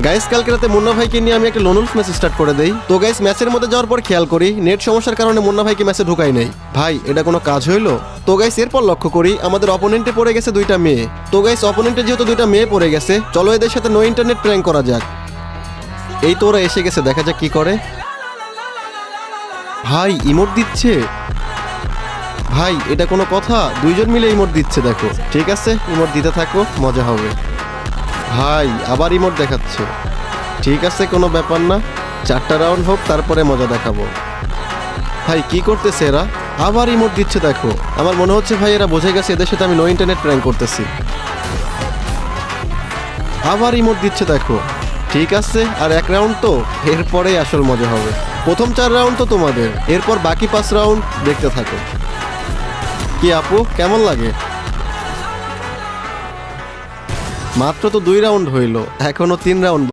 Guys কালকে রাতে মুন্না ভাইকে নিয়ে আমি একটা লোনুলফ ম্যাচ স্টার্ট করে দেই। তো গাইস ম্যাচের মধ্যে যাওয়ার পর খেয়াল করি নেট সমস্যার কারণে মুন্না ভাইকে ম্যাচে ঢুকাই নাই। ভাই এটা কোনো কাজ হইলো? তো গাইস এরপর লক্ষ্য করি আমাদের অপোনেন্টে পড়ে গেছে দুইটা মেয়ে। তো গাইস অপোনেন্টে যেহেতু দুইটা মেয়ে পড়ে গেছে, চলো এদের সাথে নো ইন্টারনেট প্র্যাঙ্ক করা যাক। এই তো ওরা এসে গেছে, দেখা যাক কি করে। ভাই ইমোট দিচ্ছে। ভাই এটা কোনো কথা? দুইজন মিলে ইমোট দিচ্ছে, দেখো। ঠিক আছে ইমোট দিতে থাকো, মজা হবে। ভাই আবার ইমোট দেখাচ্ছে। ঠিক আছে কোনো ব্যাপার না, 4টা রাউন্ড হোক তারপরে মজা দেখাবো। ভাই কি করতেছে এরা? আবার ইমোট দিচ্ছে, দেখো। আমার মনে হচ্ছে ভাই এরা বুঝে গেছে এদের সাথে আমি নো ইন্টারনেট প্র্যাঙ্ক করতেছি। আবার ইমোট দিচ্ছে, দেখো। ঠিক আছে আর 1 রাউন্ড তো, এরপরেই আসল মজা হবে। প্রথম 4 রাউন্ড তো তোমাদের, এরপর বাকি 5 রাউন্ড দেখতে থাকো। কি আপু কেমন লাগে? মাত্র তো 2 রাউন্ড হইল, এখনো 3 রাউন্ড।